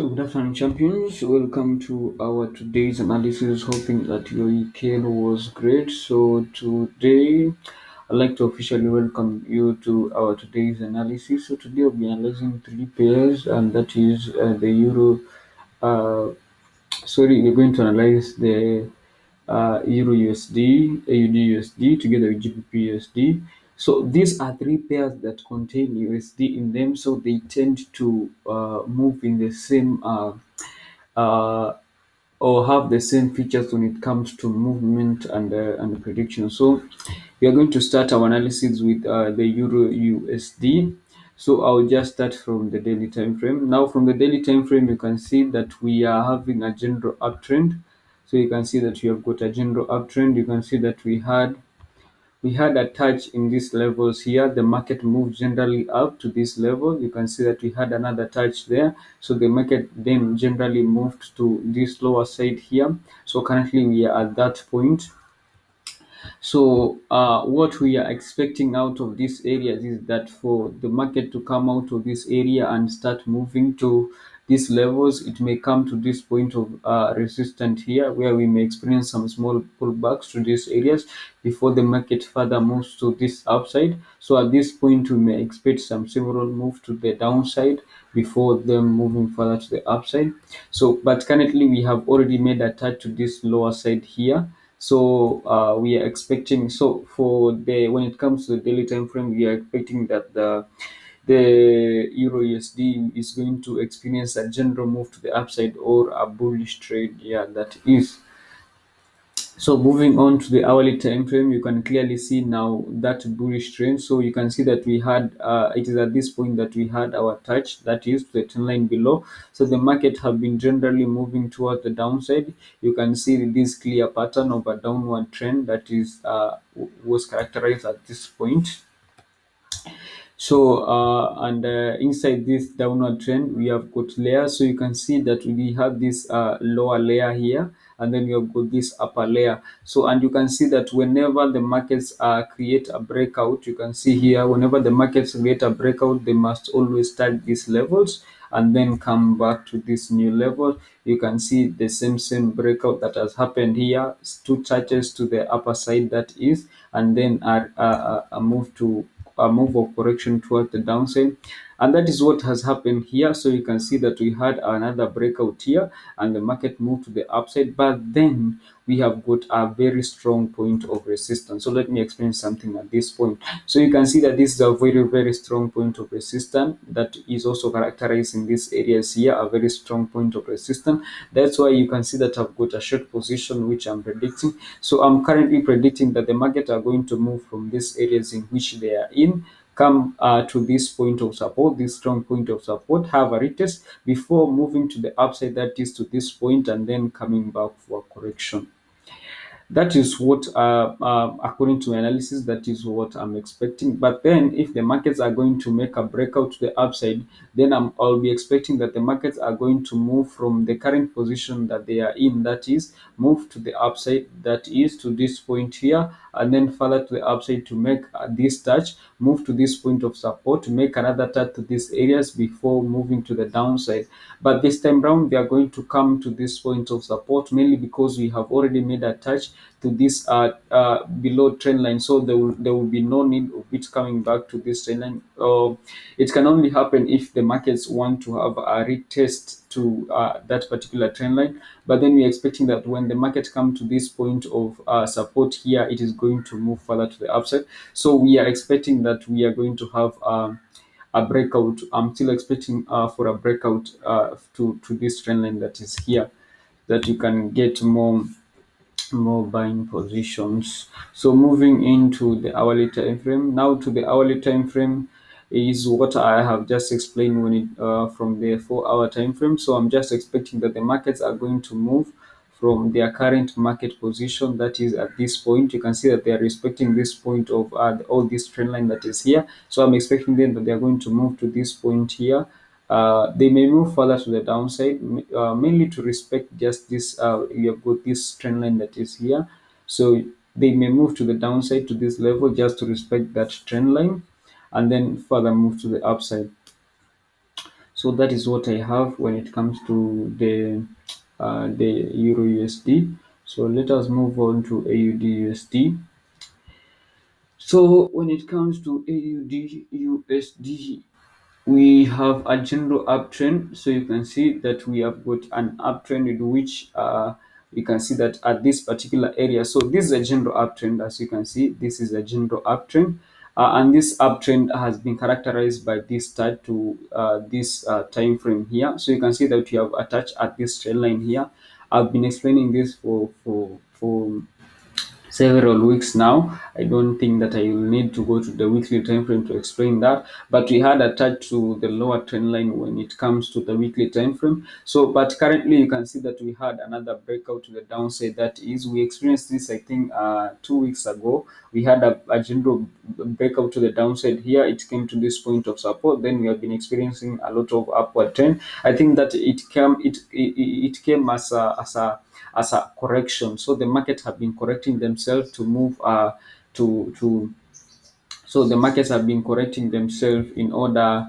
So, good afternoon, champions. Welcome to our today's analysis. Hoping that your weekend was great. So, today I'd like to officially welcome you to our today's analysis. So, today we'll be analyzing three pairs, and that is the Euro. Uh, we're going to analyze the Eur USD, AUDUSD together with GBPUSD. So these are three pairs that contain USD in them, so they tend to move in the same uh, or have the same features when it comes to movement and prediction. So we are going to start our analysis with the Euro USD. So I'll just start from the daily time frame. Now from the daily time frame, you can see that we are having a general uptrend. So you can see that we have got a general uptrend. You can see that we had a touch in these levels here. The market moved generally up to this level. You can see that we had another touch there. So the market then generally moved to this lower side here. So currently we are at that point. So what we are expecting out of these areas is that for the market to come out of this area and start moving to these levels, it may come to this point of resistance here, where we may experience some small pullbacks to these areas before the market further moves to this upside. So at this point, we may expect some several move to the downside before them moving further to the upside. So, but currently we have already made a touch to this lower side here. So we are expecting, so for the when it comes to the daily time frame, we are expecting that the Euro USD is going to experience a general move to the upside or a bullish trade. Yeah, that is. So moving on to the hourly time frame, you can clearly see now that bullish trend. So you can see that we had it is at this point that we had our touch, that is the trend line below. So the market have been generally moving towards the downside. You can see this clear pattern of a downward trend that is was characterized at this point. So and inside this downward trend, we have got layers. So you can see that we have this lower layer here, and then we have got this upper layer. So and you can see that whenever the markets create a breakout, you can see here, whenever the markets create a breakout, they must always start these levels and then come back to this new level. You can see the same breakout that has happened here, two touches to the upper side, that is, and then a move to a move of correction towards the downside, and that is what has happened here. So you can see that we had another breakout here and the market moved to the upside, but then we have got a very strong point of resistance. So let me explain something at this point. So you can see that this is a very strong point of resistance that is also characterized in these areas here, a very strong point of resistance. That's why you can see that I've got a short position which I'm predicting. So I'm currently predicting that the market are going to move from these areas in which they are in, come to this point of support, this strong point of support, have a retest before moving to the upside, that is to this point, and then coming back for a correction. That is what, according to my analysis, that is what I'm expecting. But then, if the markets are going to make a breakout to the upside, then I'll be expecting that the markets are going to move from the current position that they are in, that is, move to the upside, that is, to this point here, and then further to the upside to make this touch, move to this point of support, to make another touch to these areas before moving to the downside. But this time round, we are going to come to this point of support mainly because we have already made a touch to this below trend line. So there will be no need of it coming back to this trend line. It can only happen if the markets want to have a retest to that particular trend line. But then we're expecting that when the market come to this point of support here, it is going to move further to the upside. So we are expecting that we are going to have a breakout. I'm still expecting for a breakout to this trend line that is here, that you can get more buying positions. So moving into the hourly time frame. Now to the hourly time frame is what I have just explained when it from the 4 hour time frame. So I'm just expecting that the markets are going to move from their current market position, that is at this point. You can see that they are respecting this point of all this trend line that is here. So I'm expecting then that they are going to move to this point here. They may move further to the downside, mainly to respect just this. You have got this trend line that is here, so they may move to the downside to this level just to respect that trend line, and then further move to the upside. So that is what I have when it comes to the Euro USD. So let us move on to AUD USD. So when it comes to AUD USD, we have a general uptrend. So you can see that we have got an uptrend in which you can see that at this particular area. So this is a general uptrend. As you can see, this is a general uptrend. And this uptrend has been characterized by this start to this time frame here. So you can see that we have attached at this trend line here. I've been explaining this for several weeks now. I don't think that I will need to go to the weekly time frame to explain that. But we had attached to the lower trend line when it comes to the weekly time frame. So, but currently you can see that we had another breakout to the downside. That is, we experienced this I think 2 weeks ago. We had a general breakout to the downside here. It came to this point of support. Then we have been experiencing a lot of upward trend. I think that it came as a correction. So the market have been correcting themselves to move to so the markets have been correcting themselves in order.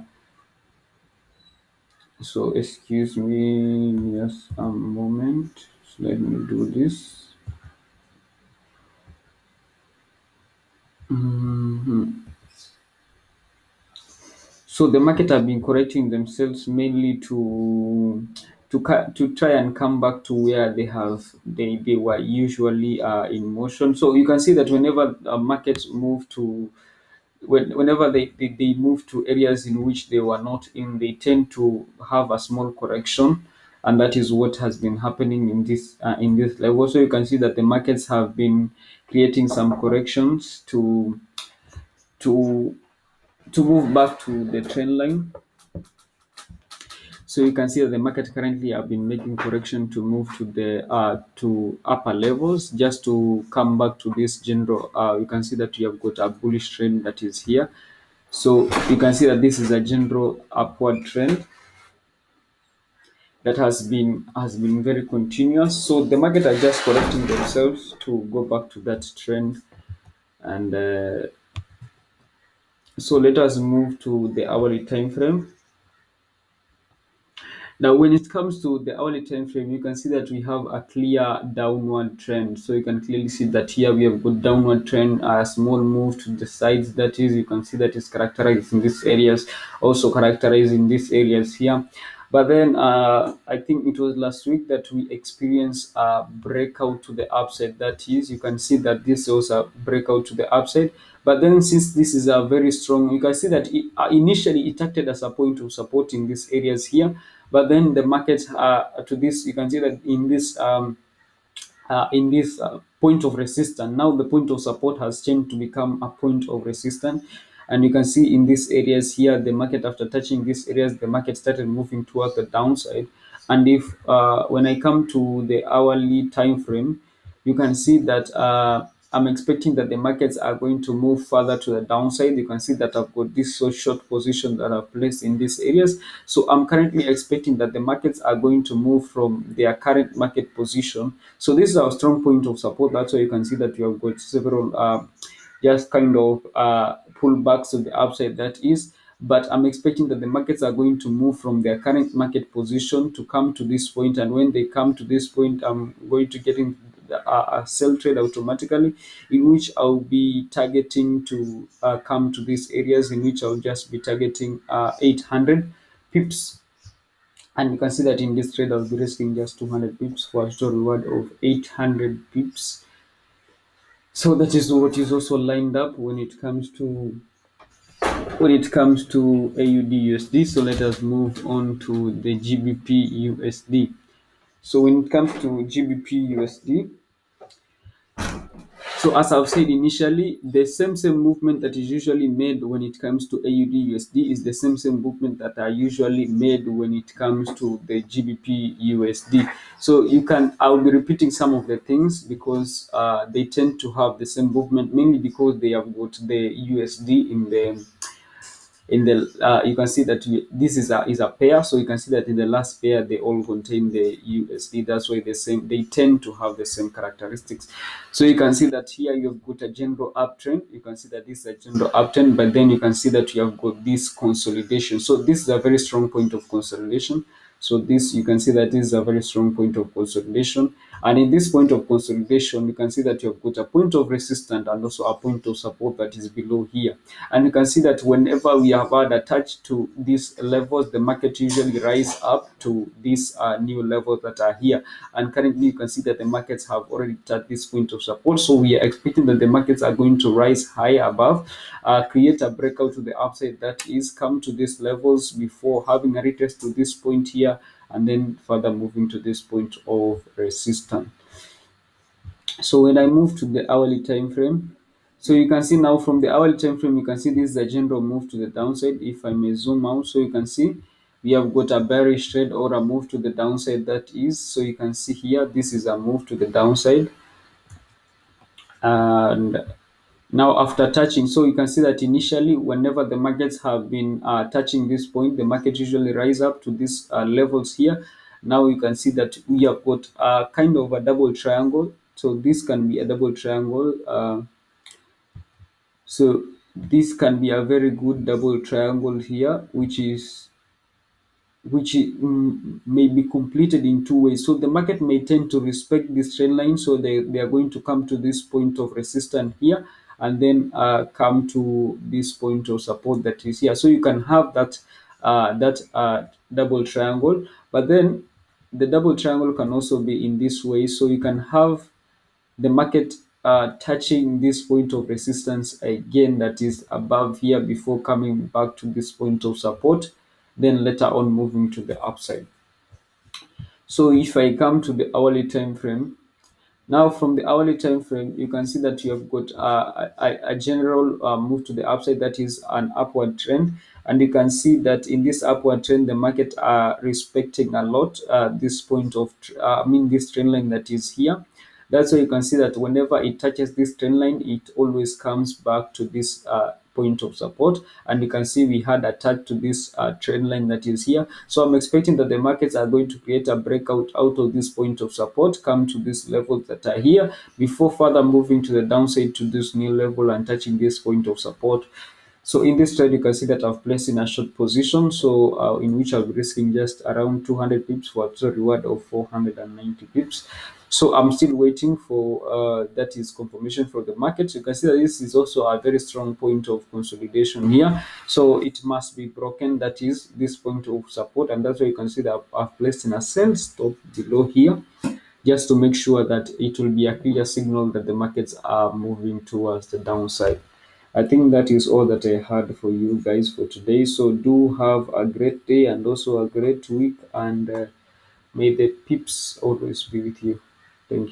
So excuse me, just a moment. So let me do this. Mhm. So the market have been correcting themselves mainly to try and come back to where they were usually in motion. So you can see that whenever markets move to whenever they move to areas in which they were not in, they tend to have a small correction, and that is what has been happening in this level. So you can see that the markets have been creating some corrections to to move back to the trend line. So you can see that the market currently have been making correction to move to the to upper levels just to come back to this general. You can see that you have got a bullish trend that is here. So you can see that this is a general upward trend that has been very continuous. So the market are just correcting themselves to go back to that trend. And so let us move to the hourly time frame. Now, when it comes to the hourly time frame, you can see that we have a clear downward trend. So you can clearly see that here we have got downward trend, a small move to the sides. That is, you can see that is characterized in these areas, also characterized in these areas here. But then I think it was last week that we experienced a breakout to the upside. That is, you can see that this was a breakout to the upside. But then since this is a very strong, you can see that initially it acted as a point of support in these areas here. But then the markets to this, you can see that in this point of resistance. Now the point of support has changed to become a point of resistance. And you can see in these areas here, the market after touching these areas, the market started moving towards the downside. And if when I come to the hourly time frame, you can see that I'm expecting that the markets are going to move further to the downside. You can see that I've got this so short position that I've placed in these areas. So I'm currently expecting that the markets are going to move from their current market position. So this is our strong point of support. That's why you can see that you have got several just kind of pullbacks to the upside, that is. But I'm expecting that the markets are going to move from their current market position to come to this point. And when they come to this point, I'm going to get in a sell trade automatically, in which I'll be targeting to come to these areas, in which I'll just be targeting 800 pips. And you can see that in this trade, I'll be risking just 200 pips for a total reward of 800 pips. So that is what is also lined up when it comes to AUD USD. So let us move on to the GBP USD. So when it comes to GBP USD, so as I've said initially, the same movement that is usually made when it comes to AUD USD is the same movement that are usually made when it comes to the GBP USD. So I'll be repeating some of the things because they tend to have the same movement, mainly because they have got the USD in the you can see that this is a pair, so you can see that in the last pair they all contain the USD. That's why they tend to have the same characteristics. So you can see that here you've got a general uptrend. You can see that this is a general uptrend, but then you can see that you have got this consolidation. So this is a very strong point of consolidation. So this, you can see that this is a very strong point of consolidation. And in this point of consolidation, you can see that you've got a point of resistance and also a point of support that is below here. And you can see that whenever we have had attached to these levels, the market usually rise up to these new levels that are here. And currently, you can see that the markets have already touched this point of support. So we are expecting that the markets are going to rise high above, create a breakout to the upside, that is, come to these levels before having a retest to this point here, and then further moving to this point of resistance. So when I move to the hourly time frame, so you can see now from the hourly time frame, you can see this is a general move to the downside. If I may zoom out, so you can see we have got a bearish trend or a move to the downside, that is. So you can see here, this is a move to the downside. And now after touching, so you can see that initially whenever the markets have been touching this point, the market usually rise up to these levels here. Now you can see that we have got a kind of a double triangle. So this can be a double triangle. So this can be a very good double triangle here, which may be completed in two ways. So the market may tend to respect this trend line, so they are going to come to this point of resistance here, and then come to this point of support that is here. So you can have that double triangle, but then the double triangle can also be in this way. So you can have the market touching this point of resistance again, that is above here, before coming back to this point of support, then later on moving to the upside. So if I come to the hourly time frame, now from the hourly time frame, you can see that you have got a general move to the upside, that is an upward trend. And you can see that in this upward trend, the market are respecting a lot this point of, this trend line that is here. That's why you can see that whenever it touches this trend line, it always comes back to this point of support. And you can see we had attached to this trend line that is here. So I'm expecting that the markets are going to create a breakout out of this point of support, come to these levels that are here, before further moving to the downside to this new level and touching this point of support. So in this trade, you can see that I've placed in a short position, so in which I'll be risking just around 200 pips for a total reward of 490 pips. So I'm still waiting for that is confirmation for the market. You can see that this is also a very strong point of consolidation here. So it must be broken, that is this point of support, and that's why you can see that I've placed in a sell stop below here, just to make sure that it will be a clear signal that the markets are moving towards the downside. I think that is all that I had for you guys for today. So do have a great day and also a great week, and may the pips always be with you. Thank you.